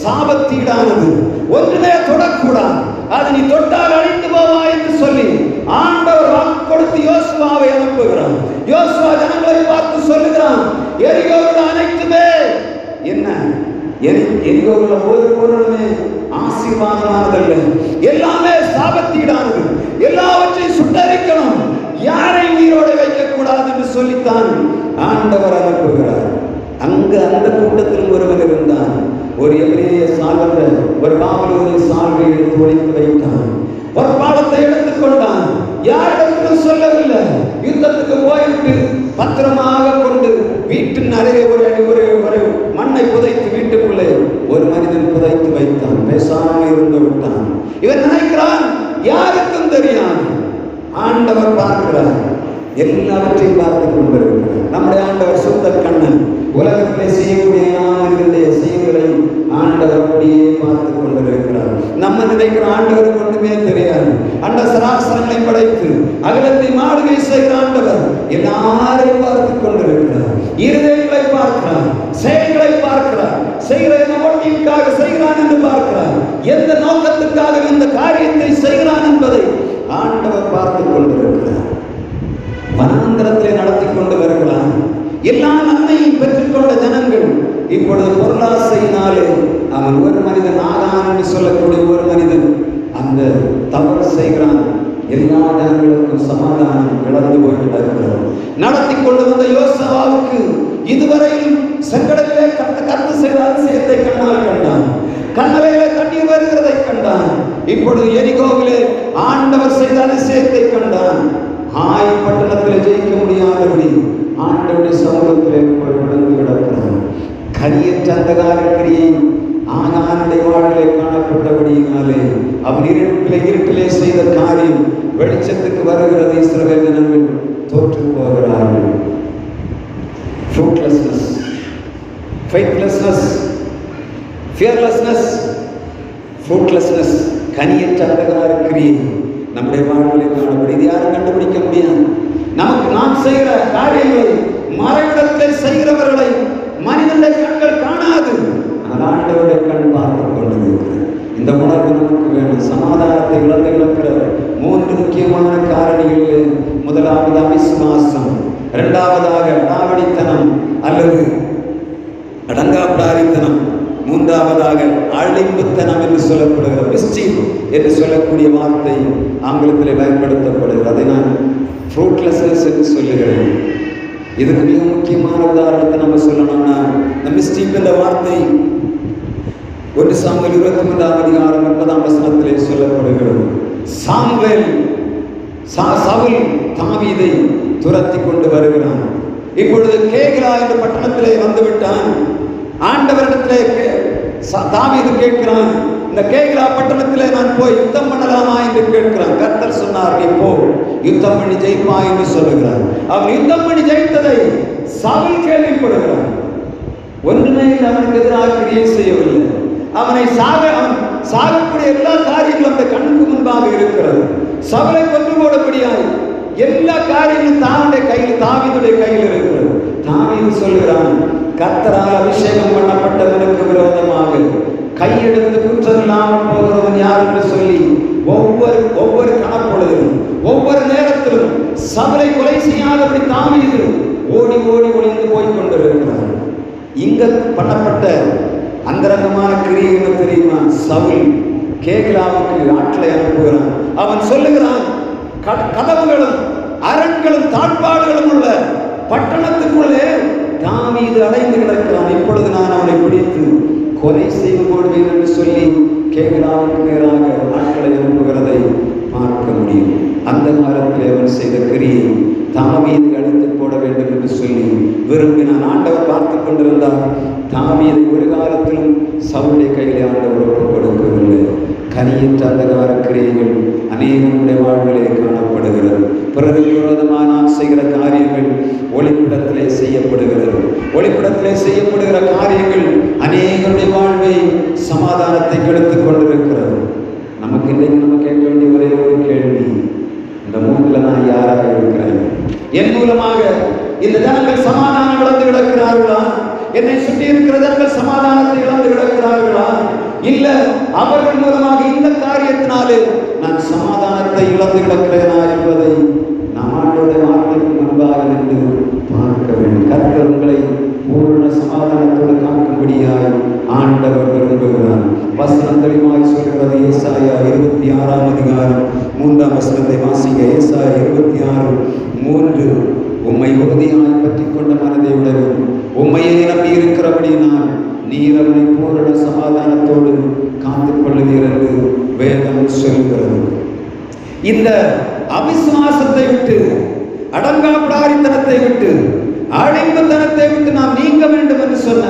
சாபத்தீடானது, ஒன்றுமே தொடக்கூடாது, அது நீ தொட்டால் அழிந்து போவா என்று சொல்லி ஆண்டவர் வாக்கு கொடுத்து யோசுவாவை அனுப்புகிறான். யோசுவா ஜனங்களை பார்த்து சொல்லுகிறான், எரிகோவில் அனைத்துமே என்ன? எரிகோவில் ஒரு பொருளுமே ஆசீர்வாதமானதல்ல, எல்லாமே சாபத்தீடானது, எல்லாவற்றையும் சுட்டரிக்கணும், யாரை உயிரோடு வைக்க கூடாது என்று சொல்லித்தான் ஆண்டவர் அனுப்புகிறார். அங்கு அந்த கூட்டத்தில் ஒருவன் இருந்தான். ஒரு எபிரேய சால்வந்த ஒரு பாவலூரை சால்வை எடுத்து ஒழித்து வைத்தான். ஒரு பாடத்தை எடுத்துக்கொண்டான். யாரிடத்திலும் சொல்லவில்லை. யுத்தத்துக்கு போயிட்டு பத்திரமாக கொண்டு வீட்டின் அருகே ஒரு மண்ணை புதைத்து வீட்டுக்குள்ளே ஒரு மனிதன் புதைத்து வைத்தான். பேசாமல் இருந்து விட்டான். இவன் நினைக்கிறான், யாருக்கும் தெரியாது. ஆண்டவர் பார்க்கிறார், எல்லாவற்றையும் பார்த்து கொண்டிருக்கிறார். நம்முடைய ஆண்டவர் சுத்த கண்ணன். உலகத்திலே செய்யக்கூடிய நாமங்களுடைய செயல்களை ஆண்டவர் அப்படியே பார்த்து கொண்டிருக்கிறார். நம்ம நினைக்கிற ஆண்டவருக்கு ஒன்றுமே தெரியாது. அந்த சராசரங்களை படைத்து அகிலத்தை மாடுகை செய்கிற ஆண்டவர் எல்லாரையும் பார்த்து கொண்டிருக்கிறார். இருதயங்களை பார்க்கிறார், செயல்களை பார்க்கிறார். செய்கிற நோக்கத்திற்காக செய்கிறான் என்று பார்க்கிறார். எந்த நோக்கத்துக்காக இந்த காரியத்தை செய்கிறான் என்பதை ஆண்டவர் பார்த்து கொண்டிருக்கிறார். வனாந்தரத்திலே நடத்தி கொண்டு வருகிறான். எல்லா நன்மையும் பெற்றுக்கொண்ட ஜனங்கள் இப்பொழுது பொருளாசையினாலே அவன் ஒரு மனிதன் ஆகான் என்று சொல்லக்கூடிய ஒரு மனிதன் அந்த தவறு செய்கிறான். எல்லா ஜனங்களுக்கும் சமாதானம் இழந்து போய்கிறது. நடத்தி கொண்டு வந்த யோசுவாவுக்கு இதுவரையில் செங்கடலிலே கர்த்தர் செய்த அதிசயத்தை கண்ணால் கண்டான். கண்ணலையிலே தண்ணீர் வருகிறதை கண்டான். இப்பொழுது எரிகோவிலே ஆண்டவர் செய்த அதிசயத்தை கண்டான். பட்டணத்தில் ஜெயிக்க முடியாதபடி ஆண்டவருடைய சமூகத்திலே விழுந்து கிடக்கிறான். கரியற்ற அந்தகார கிரியை ஆனானுடைய வாழ்விலே காணப்பட்டபடியினாலே அவன் இருட்டிலே செய்த காரியம் வெளிச்சத்துக்கு வருகிறது. இஸ்ரவேல் ஜனங்கள் தோற்று போகிறார்கள். fruitlessness, faithlessness, fearlessness, fruitlessness, கனியற்ற அந்தகார கிரியை நம்முடைய வாழ்விலே காணப்படும். இது யாரும் கண்டுபிடிக்க முடியாது. நமக்கு நாம் செய்கிற காரியங்களை மறைவிடத்திலே செய்கிறவர்களை மனிதனுடைய கண்கள் காணாது, ஆனால் ஆண்டவருடைய கண் பார்த்து கொண்டிருக்கிறது. இந்த உணர்வு நமக்கு வேண்டும். சமாதானத்தை இழந்து இழக்கிற 3 முக்கியமான காரணிகளிலே முதலாவது அவிசுவாசம், இரண்டாவதாக அடாவடித்தனம் அல்லது அடங்காப்பிடாரித்தனம், மூன்றாவதாக அழிம்புத்தனம் என்று சொல்லப்படுகிற மிஸ்டீஃப் என்று சொல்லக்கூடிய வார்த்தை ஆங்கிலத்தில் பயன்படுத்தப்படுகிறது. அதை நான் ஃப்ரூட்லெஸ்னஸ் என்று சொல்லுகிறேன். இதுக்கு மிக முக்கியமான உதாரணத்தை நம்ம சொல்லணும்னா, இந்த மிஸ்டீஃப் என்ற வார்த்தை 1 சாமுவேல் 23ஆம் அதிகாரம் 9ஆம் வசனத்திலே சொல்லப்படுகிறது. சவுல் தாவீதை துரத்தி கொண்டு வருகிறான். இப்பொழுது கேகிலா என்ற பட்டணத்திலே வந்துவிட்டான். ஆண்டவரிடத்திலே தாவீது கேட்கிறான், இந்த கேகிலா பட்டணத்திலே நான் போய் யுத்தம் பண்ணலாமா என்று கேட்கிறான். கர்த்தர் சொன்னார், நீ போ, யுத்தம் பண்ணி ஜெயிப்பா என்று சொல்லுகிறார். அவன் யுத்தம் பண்ணி ஜெயித்ததை சவுல் கேள்விப்படுகிறான். ஒன்றுமே அவனுக்கு எதிராக கிரியை செய்யவில்லை. அவன் சாகக்கூடிய எல்லா காரியங்களும் அந்த கண்ணுக்கு முன்பாக இருக்கிறது. சவுலை கொண்டு போடபடியாய் எல்லா காரியங்களும் தாவீதுடைய கையில் இருக்கிறது. தாவீது சொல்கிறான், கர்த்தரால் அபிஷேகம் பண்ணப்பட்டவனுக்கு விரோதமாக கையெடுத்து குற்றம் இல்லாமல் போகிறவன் யார் என்று சொல்லி ஒவ்வொரு கணப்பொழுதிலும் ஒவ்வொரு நேரத்திலும் சவுலை கொலை செய்யாதபடி தாவீது ஓடி ஒளிந்து போய் கொண்டிருக்கிறான். இங்க பண்ணப்பட்ட அந்தரங்கமான கிரியை என்ன தெரியுமா? சவுல் கேகிலாவுக்கு ஆட்களை அனுப்புகிறான். அவன் சொல்லுகிறான், கதவுகளும் அரண்களும் தாழ்பாடுகளும் உள்ள பட்டணத்துக்குள்ளே தாவீது அடைந்து கிடக்கிறான். இப்பொழுது நான் அவனை பிடித்து கொலை செய்து கொள்வேன் என்று சொல்லி கேகிலாவுக்கு நேராக ஆட்களை அனுப்புகிறதை பார்க்க முடியும். அந்த காலத்தில் அவன் செய்த கிரியை தாவீதை அழித்து போட வேண்டும் என்று சொல்லி விரும்பினான். ஆண்டவர் பார்த்து கொண்டிருந்தார். தாவீதை ஒரு காலத்திலும் சவுலுடைய கையிலே ஆண்டவர் ஒப்புக் கொடுக்கவில்லை. கனியற்ற அந்தகார கிரியைகள் அநேகனுடைய வாழ்விலே காணப்படுகிறது. பிறருக்கு விரோதமாக நாம் செய்கிற காரியங்கள் ஒளிப்பிடத்திலே செய்யப்படுகிறது. ஒளிப்பிடத்திலே செய்யப்படுகிற காரியங்கள் அநேகனுடைய வாழ்வை சமாதானத்தை கெடுத்துக் கொண்டிருக்கிறது. நமக்கு இன்றைக்கு நம்ம கேட்க வேண்டிய ஒரே ஒரு கேள்வி, இந்த 3ல் நான் யாராக இருக்கிறேன்? என் மூலமாக இந்த ஜனங்கள் சமாதானம் இழந்து கிடக்கிறார்களா? என்னை சுற்றி இருக்கிற ஜனங்கள் சமாதானத்தை இழந்து கிடக்கிறார்களா? இல்ல அவர்கள் மூலமாக இந்த காரியத்தினாலே நான் சமாதானத்தை இழந்து கிடக்கிறேனா என்பதை நாம் ஆண்டவருடைய வார்த்தைக்கு முன்பாக நின்று பார்க்க வேண்டும். கர்த்தர் உங்களை பூரண சமாதானத்தோடு காக்கும்படியாய் ஆண்டவர் விரும்புகிறார். வசனம் தெளிவாய் சொல்கிறது. ஏசாயா 26ஆம் அதிகாரம் 3ஆம் வசனத்தை வாசிங்க. ஏசாயா 26:3, உம்மை உறுதியாய் பற்றி கொண்ட மனதை உடவும் உம்மையே நம்பி இருக்கிறபடியினால் நீர் அவனை பூரண சமாதானத்தோடு காத்துக் கொள்ளுவீர் என்று வேதம் சொல்கிறது. இந்த அவிசுவாசத்தை விட்டு, அடங்காப்பிடாரித்தனத்தை விட்டு, அழிம்புத்தனத்தை விட்டு நாம் நீங்க வேண்டும் என்று சொன்ன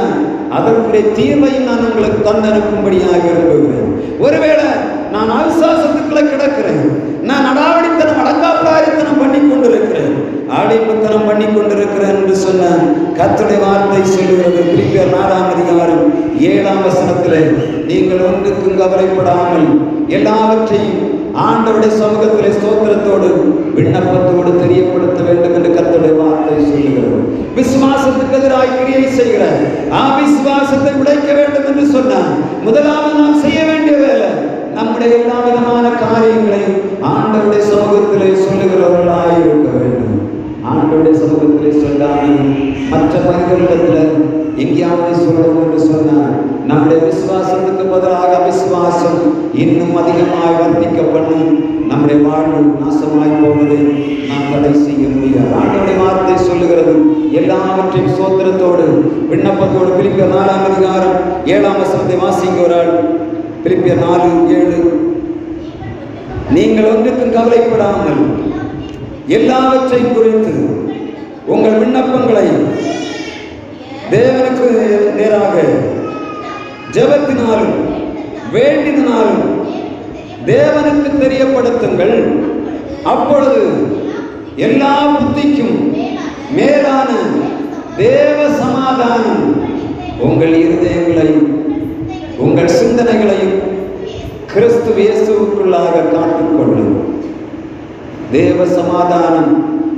அதற்குரிய தீர்வையும் நான் உங்களுக்கு தந்தனுக்கும்படியாக விரும்புகிறேன். ஒருவேளை நான் அவிசுவாசத்துக்குள்ள கிடக்கிறேன், நான் அடாவடித்தனம் அடங்காப்பிடாரித்தனம் பண்ணி கொண்டிருக்கிறேன், ஆடிப்பத்தனம் பண்ணி கொண்டிருக்கிறேன் என்று சொன்ன கர்த்தருடைய வார்த்தை சொல்லுகிறது. பிலிப்பியர் 4ஆம் அதிகாரம் 7ஆம் வசனத்திலே, நீங்கள் ஒன்றுக்கும் கவலைப்படாமல் எல்லாவற்றையும் ஆண்டவருடைய சமூகத்திலே ஸ்தோத்திரத்தோடு விண்ணப்பத்தோடு தெரியப்படுத்த வேண்டும் என்று கர்த்தருடைய வார்த்தை சொல்லுகிறது. விசுவாசத்துக்கு எதிராக கிரியை செய்கிற அவிசுவாசத்தை உடைக்க வேண்டும் என்று சொன்னார். முதலாவது நாம் செய்ய வேண்டிய வேலை, நம்முடைய எல்லா விதமான காரியங்களை ஆண்டவருடைய சமூகத்திலே சொல்லுகிறவர்களாக இருக்க வேண்டும். ஆண்டவருடைய சமூகத்திலே சொல்லாமல் மற்ற மனிதர்களிடத்தில் எங்கேயாவது சொல்லணும் என்று சொன்னார் நம்முடைய விசுவாசத்துக்கு பதிலாக அவிசுவாசம் இன்னும் அதிகமாய் வர்த்திக்க பண்ணும். நம்முடைய வாழ்வு நாசமாய் போவதை நாம் தடை செய்ய முடியாது. ஆண்டவருடைய வார்த்தை சொல்லுகிறது, எல்லாவற்றையும் சோத்திரத்தோடு விண்ணப்பத்தோடு. பிலிப்பியர் 4ஆம் அதிகாரம் 7ஆம் வசனத்தை வாசிக்கிறாள். பிலிப்பியர் 4:7. நீங்கள் ஒன்றுக்கும் கவலைப்படாமல் எல்லாவற்றையும் குறித்து உங்கள் விண்ணப்பங்களை தேவனுக்கு நேராக ஜெபத்தினாலும் வேண்டினாலும் தேவனுக்கு தெரியப்படுத்துங்கள். அப்பொழுது எல்லா புத்திக்கும் மேலான தேவ சமாதானம் உங்கள் இருதயங்களையும் உங்கள் சிந்தனைகளையும் கிறிஸ்து இயேசுவுக்குள்ளாக காத்துக்கொள்ளும். தேவ சமாதானம்,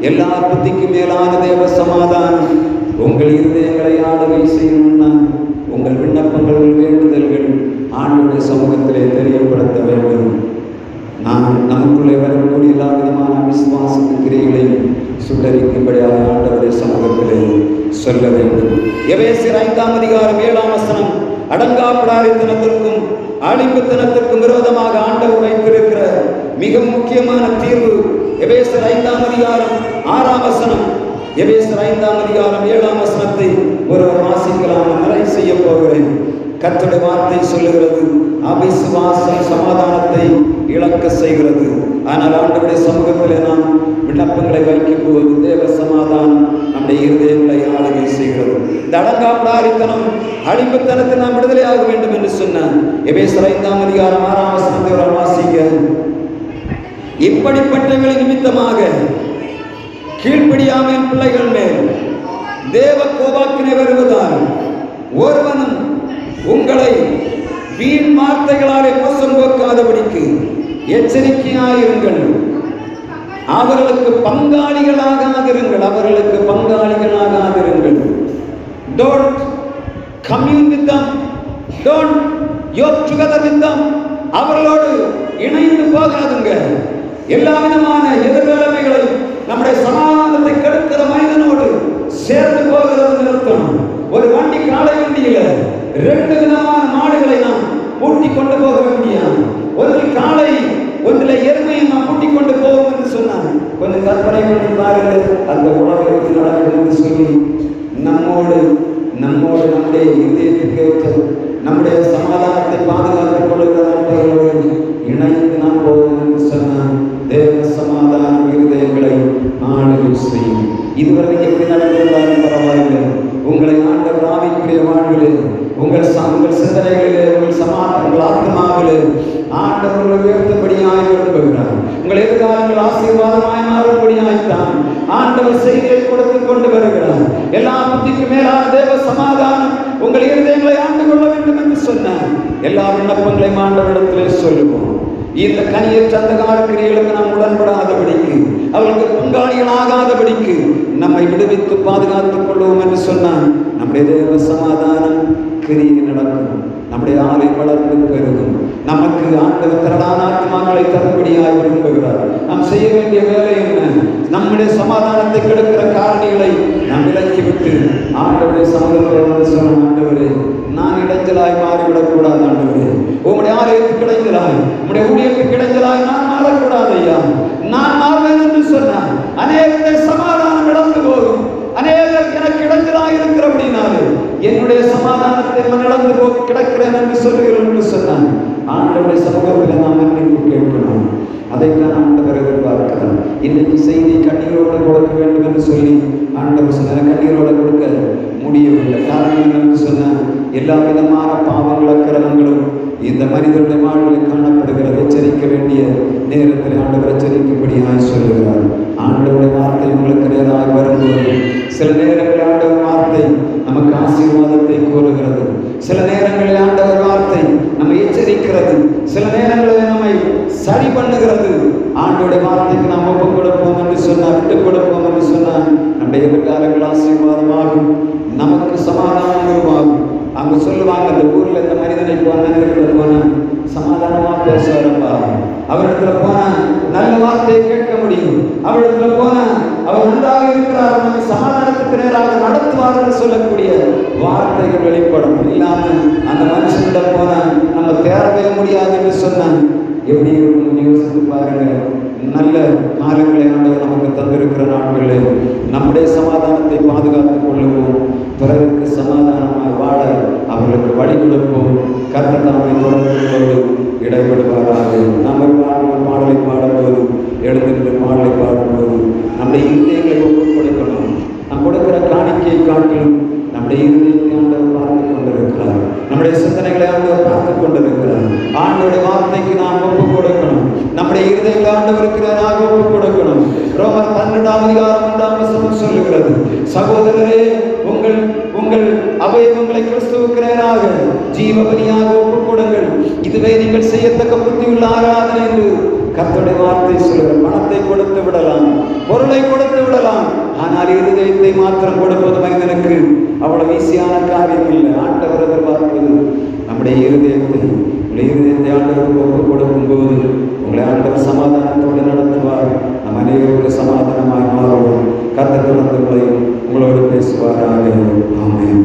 எல்லா புத்திக்கும் மேலான தேவ சமாதானம் உங்கள் இருதயங்களை ஆளுகை செய்யணும்னா உங்கள் விண்ணப்பங்கள் வேண்டுதல்கள் ஆண்டவருடைய சமூகத்திலே தெரியப்படுத்த வேண்டும். நமக்குள்ளே வரக்கூடிய எல்லா விதமான விசுவாசத்தின் கிரியைகளையும் சுட்டரிக்கும்படியாக ஆண்டவருடைய சமூகத்திலே சொல்ல வேண்டும். எபேசியர் 5ஆம் அதிகாரம் 7ஆம் வசனம், அடங்கா பிடாரித்தனத்திற்கும் ஆலிம்பத்தனத்திற்கும் விரோதமாக ஆண்டவர் வைத்திருக்கிற மிக முக்கியமான தீர்வு. எபேசியர் 5ஆம் அதிகாரம் 6ஆம் வசனம். எபேசியர் 5ஆம் அதிகாரம் 7ஆம் வசனத்தை ஒருவர் வாசிக்கலாம். நிறைய செய்ய போகிறேன். கர்த்தருடைய வார்த்தை சொல்லுகிறது, அவிசுவாசம் சமாதானத்தை இழக்க செய்கிறது. ஆனால் ஆண்டவருடைய சமூகத்திலே நாம் விண்ணப்பங்களை வைக்கும் போது தேவ சமாதானம் நம்முடைய இருதயங்களை ஆளுகை செய்கிறது. இந்த அடங்காப்பிடாரித்தனம் அழிப்புத்தனத்தில் நாம் விடுதலையாக வேண்டும் என்று சொன்னார். எபேசியர் 5ஆம் அதிகாரம் 6ஆம் வசனத்தை வாசிக்க, இப்படிப்பட்டவர்களின் நிமித்தமாக கீழ்ப்படியாமல் பிள்ளைகள் மேல் தேவ கோபாக்கினை வருவதால் ஒருவனும் உங்களை வீண் வார்த்தைகளாலே மோசம் போக்காதபடிக்கு எச்சரிக்கையாயிருங்கள். அவர்களுக்கு பங்காளிகளாகாதிருங்கள். அவர்களுக்கு பங்காளிகளாகாதிருங்கள். Don't commune with them. Don't yoke together with them. அவர்களோடு இணைந்து போகாதுங்க. எல்லா விதமான எதிர்நிலைமைகளையும் நம்முடைய சமாதானத்தை கெடுக்கிற மனிதனோடு சேர்ந்து போகிறது நிறுத்தம். ஒரு வண்டி, காளை வண்டியில 2 விதமான மாடுகளை நாம் பூட்டி கொண்டு போக முடியாது. ஒரு காளை, ஒன்றில் எருமையை நாம் பூட்டி கொண்டு போவோம் என்று சொன்னார். கொஞ்சம் கற்பனை பண்ணி பாருங்கள். அந்த உணவை நடக்கும் என்று சொல்லி நம்மோடு நம்முடைய இதயத்துக்கு நம்முடைய சமாதானத்தை பாதுகாத்துக் கொள்கிற நண்பர்களோடு இணைந்து நாம் போவோம் என்று சொன்னார். தேவ சமாதானம் இருதயங்களை ஆளுகை செய்யும். இதுவரை எப்படி நடந்திருந்தாலும் பரவாயில்லை, உங்களை ஆண்டவர் ஆவிக்குரிய வாழ்விலே, உங்கள் சிந்தனைகளிலே, உங்கள் ஆத்மாவிலே ஆண்டவர்களை உயர்த்தபடியாய் விரும்புகிறார். உங்கள் எதிர்காலங்கள் ஆசீர்வாதமாய் மாறும்படியாய்த்தான் ஆண்டவர் செய்தியை கொடுத்து கொண்டு வருகிறார். எல்லா புத்திக்கு மேலான தேவ சமாதானம் உங்கள் இருதயங்களை ஆண்டு கொள்ள வேண்டும் என்று சொன்னார். எல்லா விண்ணப்பங்களையும் ஆண்டவரிடத்திலே சொல்லுவோம். இந்த கனியற்ற அந்த காலக்கிரிகளுக்கு நாம் உடன்படாதபடிக்கு, அவர்களுக்கு பங்காளிகளாகாதபடிக்கு நம்மை விடுவித்து பாதுகாத்துக் கொள்வோம் என்று சொன்னார். நம்முடைய தேவ சமாதானம் கிரியை நடக்கும். நம்முடைய ஆலை வளர்ந்து பெருகும். நமக்கு ஆண்டவர் திரளான ஆத்மாக்களை தரும்படியாய் விரும்புகிறார். நாம் செய்ய வேண்டிய வேலை என்ன? நம்முடைய சமாதானத்தை கெடுக்கிற காரணிகளை நாம் விலக்கிவிட்டு ஆண்டவருடைய சமூகத்தில் சொன்ன, ஆண்டவரே, நான் இடைஞ்சலாய் மாறிவிடக்கூடாது. ஆண்டவரே, உங்களுடைய ஆலயத்துக்கு இடைஞ்சலாய், உங்களுடைய ஊழியத்துக்கு இடைஞ்சலாய் நான் மாறக்கூடாது ஐயா. நான் மாறுவேன் என்று சொன்னார். அநேகருடைய சமாதானம் இழந்து போகும். அநேகர் எனக்கு இடைஞ்சலாக இருக்கிறபடினாலே என்னுடைய சமாதானத்தை நான் இழந்து கிடக்கிறேன் என்று சொல்லுகிறேன் என்று சொன்னான். ஆண்டவருடைய சமூகத்தில் நாம் மன்னிப்பு கேட்கணும். அதைத்தான் ஆண்டவர் எதிர்பார்க்கிறார். இன்னைக்கு செய்தி கண்ணீரோடு கொடுக்க வேண்டும் என்று சொல்லி ஆண்டவர் சொன்ன, கண்ணீரோடு கொடுக்க முடியவில்லை. காரணம் என்று சொன்ன, எல்லா விதமான பாவங்கள் அக்கிரமங்களும் இந்த மனிதனுடைய வாழ்வில் காணப்படுகிறது. எச்சரிக்க வேண்டிய நேரத்தில் ஆண்டவர் எச்சரிக்கும்படியாய் சொல்லுகிறார். ஆண்டவருடைய வார்த்தை உங்களுக்கு நேராக வரும்போது சில நேரங்களில் ஆண்டவர் வார்த்தை நமக்கு ஆசீர்வாதத்தை கூறுகிறது. சில நேரங்களில் ஆண்டவர் வார்த்தை நம்மை எச்சரிக்கிறது. சில நேரங்களில் நம்மை சரி பண்ணுகிறது. ஆண்டவருடைய வார்த்தைக்கு நாம் ஒப்புக் கொடுப்போம் என்று சொன்னார், விட்டுக் கொடுப்போம் என்று சொன்னார். நம்முடைய எதிர்காலங்கள் ஆசீர்வாதமாகும். நமக்கு சமாதானம் உருவாகும். அவங்க சொல்லுவாங்க, அந்த ஊர்ல இந்த மனிதனை போன சமாதானமா பேசுவாரப்பா. அவரிடத்துல போனா நல்ல வார்த்தையை கேட்க முடியும். அவரிடத்துல போனா அவர் நன்றாக இருக்கிறார், நம்மை சமாதானத்துக்கு நேராக நடத்துவார் என்று சொல்லக்கூடிய வார்த்தைகள் வெளிப்படும். இல்லாம அந்த மனுஷனிடம் போனா நம்ம தேரவே முடியாது என்று சொன்னான். எப்படி இருக்கும் யோசித்து பாருங்க. நல்ல காலங்களை ஆண்டவர் நமக்கு தந்திருக்கிற நாட்களில் நம்முடைய சமாதானத்தை பாதுகாத்துக் கொள்ளுவோம். பிறருக்கு சமாதானமாய் வாழ அவர்களுக்கு வழி கொடுப்போம். கர்த்தர் நம்மை தொடர்பு இடைபடுவாராக. நம்ம பாடலை பாடும்போது, எழுந்திருந்து பாடலை பாடும்போது நம்முடைய இருதயங்களை ஒப்புக் கொடுக்கணும். நாம் கொடுக்கிற காணிக்கையை காட்டிலும் நம்முடைய இருதயத்தை ஆண்டவர் பார்த்து கொண்டிருக்கிறார். நம்முடைய சிந்தனைகளை ஆண்டவர் பார்த்து கொண்டிருக்கிறார். ஆண்டவருடைய வார்த்தைக்கு நாம் ஒப்புக் கொடுக்கணும். நம்முடைய இருதயத்தை ஆண்டவருக்கு நேராக ஒப்புக் கொடுக்கணும். ரோமர் 12:1 சொல்லுகிறது, சகோதரரே, உங்கள் அவயவங்களை கிறிஸ்துவுக்கு நேராக ஜீவ பலியாக ஒப்புக் கொடுங்கள், இதுவே நீங்கள் செய்யத்தக்க புத்தியுள்ள ஆராதனை என்று கர்த்தருடைய வார்த்தை சொல்லுகிற. பணத்தை கொடுத்து விடலாம், பொருளை கொடுத்து விடலாம், ஆனால் இருதயத்தை மாத்திரம் கொடுப்பது மனிதனுக்கு அவ்வளவு ஈஸியான காரியம் இல்லை. ஆண்டவர் எதிர்பார்ப்பது நம்முடைய இருதயத்தை ஆண்டவருக்கு ஒப்புக் கொடுக்கும் போது உங்களை ஆண்டவர் சமாதானத்தோடு நடத்துவார். நம் அனைவருக்கு சமாதானமாய் மாறுவோம். கர்த்தர் தொடர்ந்து உங்களோடு பேசுவாராக. ஆமென்.